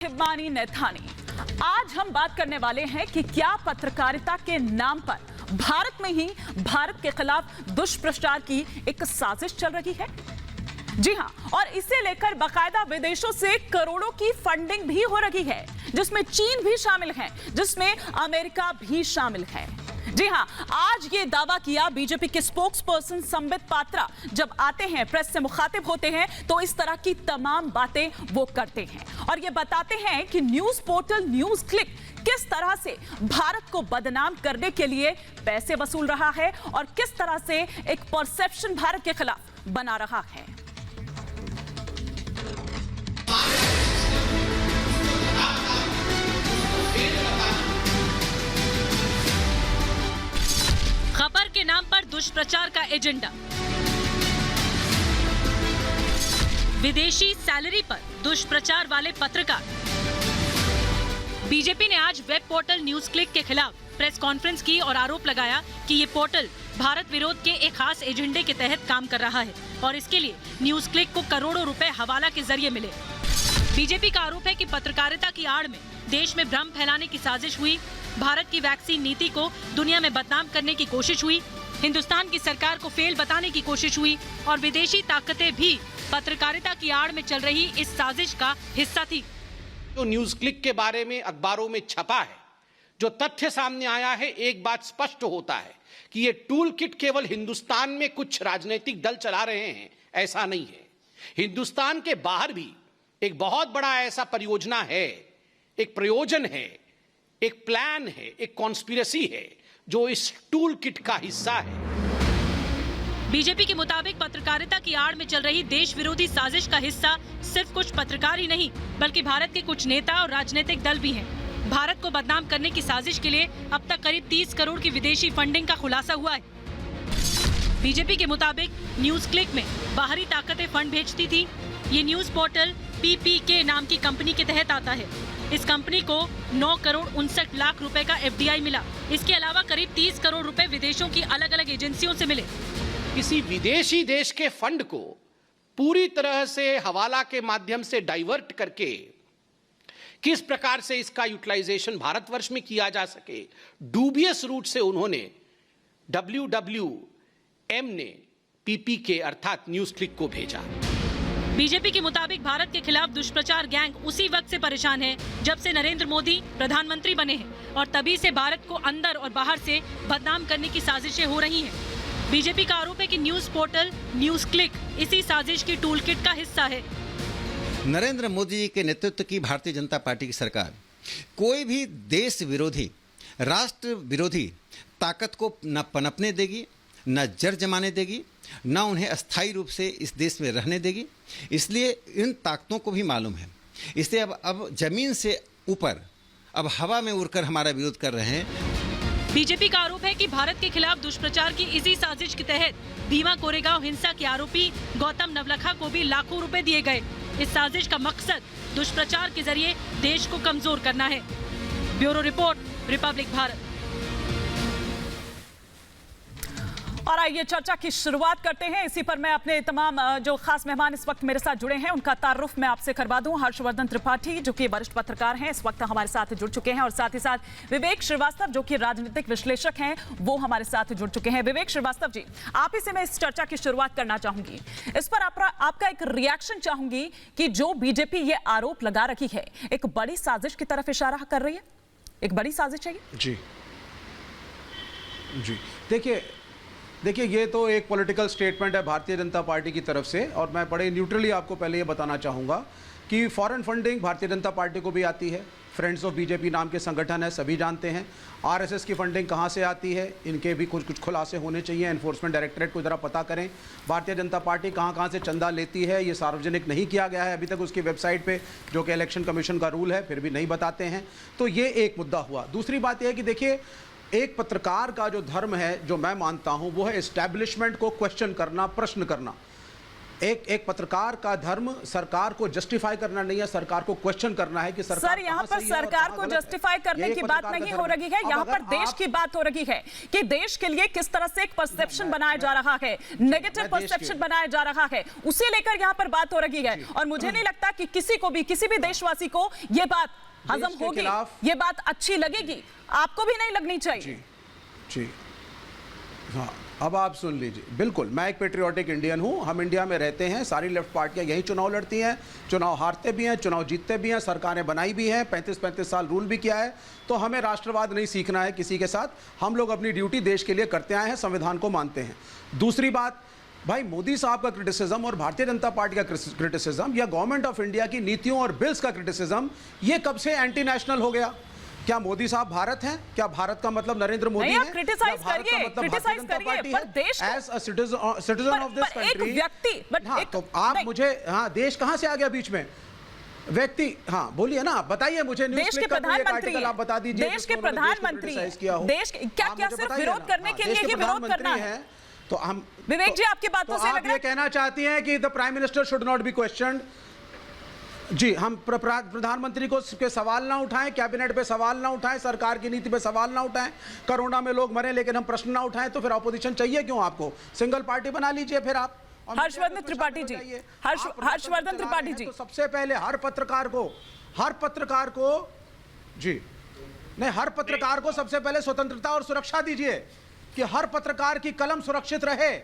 हिब्बानी नैथानी। आज हम बात करने वाले हैं कि क्या पत्रकारिता के नाम पर भारत में ही भारत के खिलाफ दुष्प्रचार की एक साजिश चल रही है। जी हां, और इसे लेकर बाकायदा विदेशों से करोड़ों की फंडिंग भी हो रही है, जिसमें चीन भी शामिल है, जिसमें अमेरिका भी शामिल है। जी हां, आज ये दावा किया बीजेपी के स्पोक्स पर्सन संबित पात्रा जब आते हैं, प्रेस से मुखातिब होते हैं, तो इस तरह की तमाम बातें वो करते हैं और ये बताते हैं कि न्यूज पोर्टल न्यूज क्लिक किस तरह से भारत को बदनाम करने के लिए पैसे वसूल रहा है और किस तरह से एक परसेप्शन भारत के खिलाफ बना रहा है। खबर के नाम पर दुष्प्रचार का एजेंडा, विदेशी सैलरी पर दुष्प्रचार वाले पत्रकार। बीजेपी ने आज वेब पोर्टल न्यूज क्लिक के खिलाफ प्रेस कॉन्फ्रेंस की और आरोप लगाया कि ये पोर्टल भारत विरोध के एक खास एजेंडे के तहत काम कर रहा है और इसके लिए न्यूज क्लिक को करोड़ों रुपए हवाला के जरिए मिले। बीजेपी का आरोप है कि पत्रकारिता की आड़ में देश में भ्रम फैलाने की साजिश हुई, भारत की वैक्सीन नीति को दुनिया में बदनाम करने की कोशिश हुई, हिंदुस्तान की सरकार को फेल बताने की कोशिश हुई और विदेशी ताकतें भी पत्रकारिता की आड़ में चल रही इस साजिश का हिस्सा थी। जो न्यूज क्लिक के बारे में अखबारों में छपा है, जो तथ्य सामने आया है, एक बात स्पष्ट होता है कि ये टूल किट केवल हिंदुस्तान में कुछ राजनीतिक दल चला रहे हैं, ऐसा नहीं है। हिंदुस्तान के बाहर भी एक बहुत बड़ा ऐसा परियोजना है, एक प्रयोजन है, एक प्लान है, एक कॉन्स्पिरेसी है जो इस टूल किट का हिस्सा है। बीजेपी के मुताबिक पत्रकारिता की आड़ में चल रही देश विरोधी साजिश का हिस्सा सिर्फ कुछ पत्रकार ही नहीं, बल्कि भारत के कुछ नेता और राजनीतिक दल भी हैं। भारत को बदनाम करने की साजिश के लिए अब तक करीब 30 करोड़ की विदेशी फंडिंग का खुलासा हुआ है। बीजेपी के मुताबिक न्यूज क्लिक में बाहरी ताकतें फंड भेजती थी। ये न्यूज पोर्टल PPK नाम की कंपनी के तहत आता है। इस कंपनी को 9 करोड़ 59 लाख रुपए का FDI मिला। इसके अलावा करीब 30 करोड़ रुपए विदेशों की अलग अलग एजेंसियों से मिले। किसी विदेशी देश के फंड को पूरी तरह से हवाला के माध्यम से डाइवर्ट करके किस प्रकार से इसका यूटिलाइजेशन भारतवर्ष में किया जा सके, डूबियस रूट से उन्होंने WWM ने PPK अर्थात न्यूज क्लिक को भेजा। बीजेपी के मुताबिक भारत के खिलाफ दुष्प्रचार गैंग उसी वक्त से परेशान है जब से नरेंद्र मोदी प्रधानमंत्री बने हैं और तभी से भारत को अंदर और बाहर से बदनाम करने की साजिशें हो रही हैं। बीजेपी का आरोप है कि न्यूज पोर्टल न्यूज क्लिक इसी साजिश की टूल किट का हिस्सा है। नरेंद्र मोदी जी के नेतृत्व की भारतीय जनता पार्टी की सरकार कोई भी देश विरोधी, राष्ट्र विरोधी ताकत को न पनपने देगी, न जड़ जमाने देगी, न उन्हें अस्थायी रूप से इस देश में रहने देगी। इसलिए इन ताकतों को भी मालूम है, इसलिए अब जमीन से ऊपर, अब हवा में उड़कर हमारा विरोध कर रहे हैं। बीजेपी का आरोप है कि भारत के खिलाफ दुष्प्रचार की इसी साजिश के तहत भीमा कोरेगांव हिंसा के आरोपी गौतम नवलखा को भी लाखों रुपए दिए गए। इस साजिश का मकसद दुष्प्रचार के जरिए देश को कमजोर करना है। Bureau report, Republic Bharat. और आइए चर्चा की शुरुआत करते हैं। इसी पर मैं अपने तमाम जो खास मेहमान इस वक्त मेरे साथ जुड़े हैं उनका तारुफ मैं आपसे करवा दूं। हर्षवर्धन त्रिपाठी जो कि वरिष्ठ पत्रकार हैं, इस वक्त हमारे साथ जुड़ चुके हैं और साथ ही साथ विवेक श्रीवास्तव जो कि राजनीतिक विश्लेषक हैं, वो हमारे साथ जुड़ चुके हैं। विवेक श्रीवास्तव जी, आप ही से मैं इस चर्चा की शुरुआत करना चाहूंगी। इस पर आपका एक रिएक्शन चाहूंगी कि जो बीजेपी ये आरोप लगा रही है, एक बड़ी साजिश की तरफ इशारा कर रही है, एक बड़ी साजिश है ये? जी देखिए ये तो एक पॉलिटिकल स्टेटमेंट है भारतीय जनता पार्टी की तरफ से और मैं बड़े न्यूट्रली आपको पहले ये बताना चाहूँगा कि foreign funding Bharatiya Janata party को भी आती है। फ्रेंड्स ऑफ बीजेपी नाम के संगठन है, सभी जानते हैं। RSS की फंडिंग कहाँ से आती है, इनके भी कुछ खुलासे होने चाहिए। एनफोर्समेंट डायरेक्टरेट को ज़रा पता करें भारतीय जनता पार्टी कहाँ से चंदा लेती है। ये सार्वजनिक नहीं किया गया है अभी तक उसकी वेबसाइट पे, जो कि इलेक्शन कमीशन का रूल है, फिर भी नहीं बताते हैं। तो ये एक मुद्दा हुआ। दूसरी बात यह है कि देखिए, एक पत्रकार का जो धर्म है, जो मैं मानता हूं, वो है एस्टैब्लिशमेंट को क्वेश्चन करना, प्रश्न करना। एक पत्रकार का धर्म सरकार को जस्टिफाई करना नहीं है, सरकार को क्वेश्चन करना है कि सरकार सर यहाँ पर सरकार को जस्टिफाई करने की बात नहीं हो रही है, यहाँ पर देश की बात हो रही है कि देश के लिए किस तरह से एक परसेप्शन बनाया जा रहा है, नेगेटिव परसेप्शन बनाया जा रहा है, उसे लेकर यहाँ पर बात हो रही है। और मुझे नहीं लगता कि किसी को भी, किसी भी देशवासी को ये बात हजम होगी, ये बात अच्छी लगेगी, आपको भी नहीं लगनी चाहिए। जी हाँ, अब आप सुन लीजिए। बिल्कुल, मैं एक पेट्रियोटिक इंडियन हूं, हम इंडिया में रहते हैं, सारी लेफ्ट पार्टियां यही चुनाव लड़ती हैं, चुनाव हारते भी हैं, चुनाव जीतते भी हैं, सरकारें बनाई भी हैं, 35-35 साल रूल भी किया है। तो हमें राष्ट्रवाद नहीं सीखना है किसी के साथ, हम लोग अपनी ड्यूटी देश के लिए करते आए हैं, संविधान को मानते हैं। दूसरी बात, भाई मोदी साहब का क्रिटिसिज्म और भारतीय जनता पार्टी का क्रिटिसिज्म या गवर्नमेंट ऑफ इंडिया की नीतियों और बिल्स का क्रिटिसिज्म, ये कब से एंटी नेशनल हो गया? क्या मोदी साहब भारत हैं? क्या भारत का मतलब नरेंद्र मोदी है? क्रिटिसाइज करिए, क्रिटिसाइज करिए, पर देश as a citizen of this country, एक व्यक्ति, हाँ, तो आप मुझे, हाँ, देश कहां से आ गया बीच में? व्यक्ति, हाँ बोलिए ना, बताइए मुझे। देश के प्रधानमंत्री, आप बता दीजिए, देश के प्रधानमंत्री, देश क्या सिर्फ विरोध करने के लिए ही विरोध करना है? तो हम, विवेक जी आपकी बातों से लग रहा है, ये कहना चाहती हैं कि the prime minister should not be questioned. जी, हम प्रधानमंत्री को के सवाल ना उठाएं, कैबिनेट पे सवाल ना उठाएं, सरकार की नीति पे सवाल ना उठाएं, कोरोना में लोग मरे लेकिन हम प्रश्न ना उठाएं, तो फिर ऑपोजिशन चाहिए क्यों आपको? सिंगल पार्टी बना लीजिए फिर आप। हर्षवर्धन त्रिपाठी जी, हर्षवर्धन त्रिपाठी जी, तो सबसे पहले हर पत्रकार को जी नहीं, हर पत्रकार को सबसे पहले स्वतंत्रता और सुरक्षा दीजिए कि हर पत्रकार की कलम सुरक्षित रहे,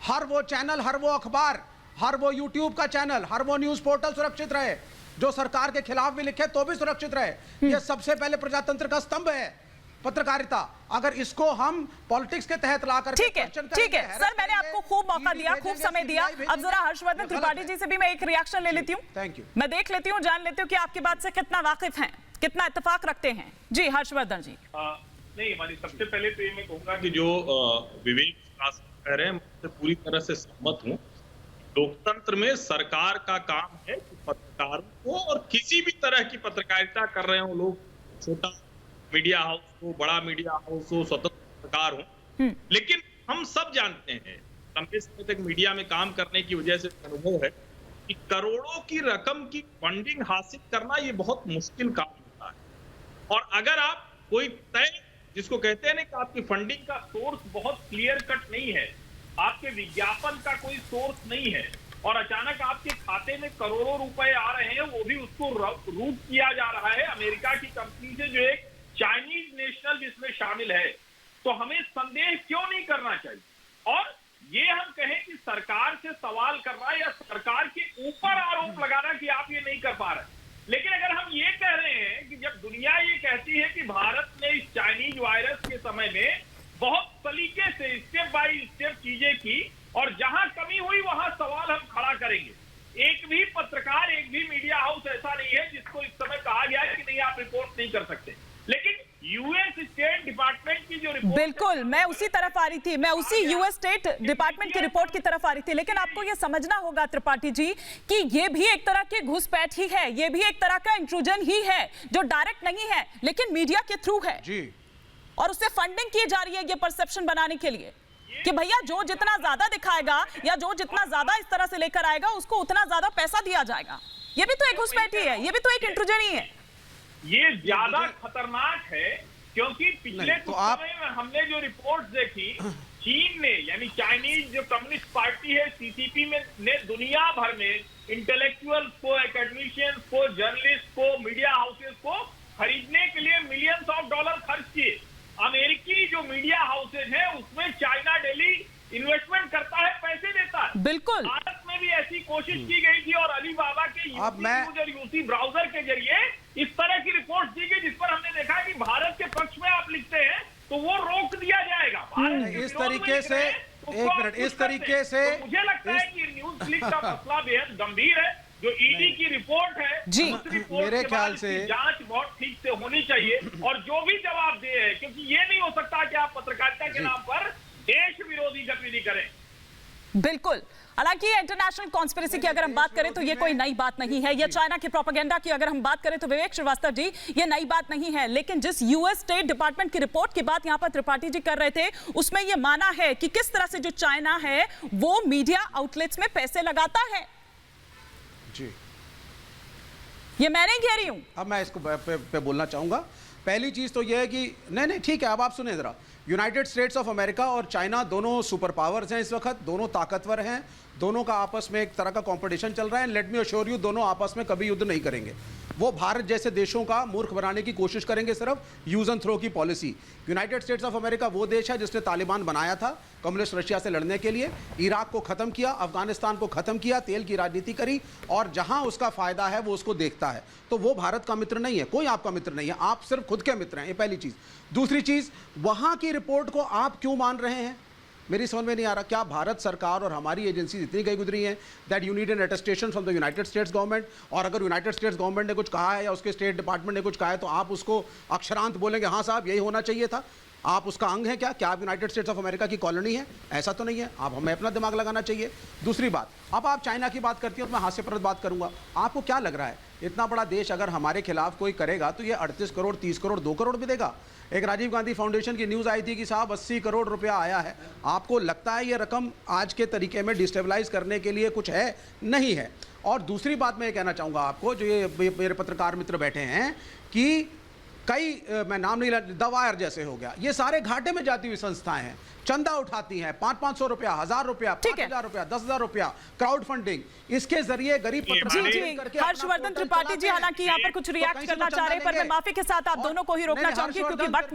हर वो चैनल, हर वो अखबार, हर वो यूट्यूब का चैनल, हर वो न्यूज पोर्टल सुरक्षित रहे, जो सरकार के खिलाफ भी लिखे तो भी सुरक्षित रहे। ये सबसे पहले प्रजातंत्र का स्तंभ है पत्रकारिता। अगर इसको हम पॉलिटिक्स के तहत लाकर, ठीक है सर, मैंने आपको खूब मौका दिया, खूब समय दिया। अब जरा हर्षवर्धन त्रिपाठी जी से भी मैं एक रिएक्शन ले लेती हूँ, थैंक यू, मैं देख लेती हूँ, जान लेती हूँ कि आपकी बात से कितना वाकिफ हैं, कितना इत्तेफाक रखते हैं। जी हर्षवर्धन जी। नहीं, हमारी सबसे पहले तो ये मैं कहूंगा कि जो विवेक कह रहे हैं, मैं पूरी तरह से सहमत हूँ। लोकतंत्र में सरकार का काम है कि पत्रकारों को, और किसी भी तरह की पत्रकारिता कर रहे हो लोग, छोटा मीडिया हाउस हो, बड़ा मीडिया हाउस हो, स्वतंत्र पत्रकार हो, लेकिन हम सब जानते हैं, लंबे समय तक मीडिया में काम करने की वजह से अनुभव है कि करोड़ों की रकम की फंडिंग हासिल करना ये बहुत मुश्किल काम होता है। और अगर आप कोई तय, जिसको कहते हैं ना कि आपकी फंडिंग का सोर्स बहुत क्लियर कट नहीं है, आपके विज्ञापन का कोई सोर्स नहीं है, और अचानक आपके खाते में करोड़ों रुपए आ रहे हैं, वो भी उसको रूट किया जा रहा है अमेरिका की कंपनी से, जो एक चाइनीज नेशनल जिसमें शामिल है, तो हमें संदेह क्यों नहीं करना चाहिए? और ये हम कहें कि सरकार से सवाल करना या सरकार के ऊपर आरोप लगाना कि आप ये नहीं कर पा रहे, लेकिन अगर हम ये कह रहे हैं कि जब दुनिया ये कहती है कि भारत ने इस चाइनीज वायरस के समय में बहुत सलीके से स्टेप बाय स्टेप चीजें की, और जहां कमी हुई वहां सवाल हम खड़ा करेंगे। एक भी पत्रकार, एक भी मीडिया हाउस ऐसा नहीं है जिसको इस समय कहा गया है कि नहीं आप रिपोर्ट नहीं कर सकते, लेकिन यूएस स्टेट डिपार्टमेंट की जो रिपोर्ट, बिल्कुल मैं उसी तरफ आ रही थी, मैं उसी यूएस स्टेट डिपार्टमेंट की रिपोर्ट की तरफ आ रही थी। लेकिन आपको यह समझना होगा त्रिपाठी जी कि यह भी एक तरह की घुसपैठ ही है, यह भी एक तरह का इंट्रूजन ही है, जो डायरेक्ट नहीं है लेकिन मीडिया के थ्रू है जी, और उससे फंडिंग की जा रही है ये परसेप्शन बनाने के लिए कि भैया जो जितना ज्यादा दिखाएगा या जो जितना ज्यादा इस तरह से लेकर आएगा उसको उतना ज्यादा पैसा दिया जाएगा। ये भी तो एक घुसपैठ ही है, ये भी तो एक इंट्रूजन ही है। ये ज्यादा खतरनाक है क्योंकि पिछले कुछ समय में हमने जो रिपोर्ट्स देखी, चीन ने, यानी चाइनीज जो कम्युनिस्ट पार्टी है सीसीपी में, ने दुनिया भर में इंटेलेक्चुअल्स को, एकेडमिशियंस को, जर्नलिस्ट को, मीडिया हाउसेस को खरीदने के लिए मिलियंस ऑफ डॉलर खर्च किए। अमेरिकी जो मीडिया हाउसेज है उसमें चाइना डेली इन्वेस्टमेंट करता है, पैसे देता है। बिल्कुल, भारत में भी ऐसी कोशिश की गई थी और अलीबाबा के यूसी ब्राउजर के जरिए इस तरह की रिपोर्ट दी गई, जिस पर हमने देखा कि भारत के पक्ष में आप लिखते हैं तो वो रोक दिया जाएगा। इस तरीके से, एक मिनट, इस तरीके से मुझे लगता है कि न्यूज क्लिक का मसला बेहद गंभीर है। जो ईडी की रिपोर्ट है जी, मेरे ख्याल से जांच बहुत ठीक से होनी चाहिए, और जो भी जवाब दे है, क्योंकि ये नहीं हो सकता कि आप पत्रकारिता के नाम पर देश विरोधी गतिविधि करें। बिल्कुल। हालांकि इंटरनेशनल कॉन्स्पिरेसी की अगर हम बात करें तो ये कोई नई बात नहीं है, ये चाइना की प्रोपेगेंडा की अगर हम बात करें तो विवेक श्रीवास्तव जी ये नई बात नहीं है। लेकिन जिस यूएस स्टेट डिपार्टमेंट की रिपोर्ट की बात यहां पर त्रिपाठी जी कर रहे थे, उसमें यह माना है कि किस तरह से जो चाइना है वो मीडिया आउटलेट्स में पैसे लगाता है। जी, ये मैं नहीं कह रही हूं। अब मैं इसको पे बोलना चाहूंगा। पहली चीज तो यह है कि नहीं ठीक है, अब आप सुने जरा। यूनाइटेड स्टेट्स ऑफ अमेरिका और चाइना दोनों सुपर पावर्स हैं इस वक्त, दोनों ताकतवर हैं, दोनों का आपस में एक तरह का कंपटीशन चल रहा है। लेट मी अश्योर यू, दोनों आपस में कभी युद्ध नहीं करेंगे। वो भारत जैसे देशों का मूर्ख बनाने की कोशिश करेंगे, सिर्फ यूज एंड थ्रो की policy. United states of America वो देश है जिसने तालिबान बनाया था कम्युनिस्ट रशिया से लड़ने के लिए, इराक को खत्म किया, अफगानिस्तान को खत्म किया, तेल की राजनीति करी, और जहां उसका फायदा है वो उसको देखता है। तो वो भारत का मित्र नहीं है, कोई आपका मित्र नहीं है, आप सिर्फ खुद के मित्र हैं। ये पहली चीज। दूसरी चीज, वहां की रिपोर्ट को आप क्यों मान रहे हैं, मेरी समझ में नहीं आ रहा। क्या भारत सरकार और हमारी एजेंसी इतनी गई गुजरी हैं that you need an attestation from the United states government, और अगर यूनाइटेड स्टेट्स गवर्नमेंट ने कुछ कहा है या उसके स्टेट डिपार्टमेंट ने कुछ कहा है तो आप उसको अक्षरांत बोलेंगे हाँ साहब यही होना चाहिए था? आप उसका अंग है क्या आप यूनाइटेड स्टेट्स ऑफ अमेरिका की कॉलोनी है? ऐसा तो नहीं है। आप हमें अपना दिमाग लगाना चाहिए। दूसरी बात, अब आप चाइना की बात करती हो तो मैं हास्यप्रद बात करूंगा। आपको क्या लग रहा है इतना बड़ा देश अगर हमारे खिलाफ कोई करेगा तो ये 38 करोड़ 30 करोड़ 2 करोड़ भी देगा? एक राजीव गांधी फाउंडेशन की न्यूज़ आई थी कि साहब 80 करोड़ रुपया आया है। आपको लगता है ये रकम आज के तरीके में डिस्टेबलाइज करने के लिए कुछ है? नहीं है। और दूसरी बात मैं ये कहना चाहूँगा आपको, जो ये मेरे पत्रकार मित्र बैठे हैं, कि कई मैं नाम नहीं, द वायर जैसे हो गया, ये सारे घाटे में जाती हुई संस्थाएं हैं, चंदा उठाती हैं 500-500 रुपया, 1000 रुपया, 5000 रुपया, 10,000 रुपया, क्राउड फंडिंग, इसके जरिए गरीब जी हर्षवर्धन त्रिपाठी जी हालांकि यहाँ पर कुछ रिएक्ट करना चाह रहे हैं, पर मैं माफी के साथ आप दोनों को ही रोकना चाहूंगी क्योंकि वक्त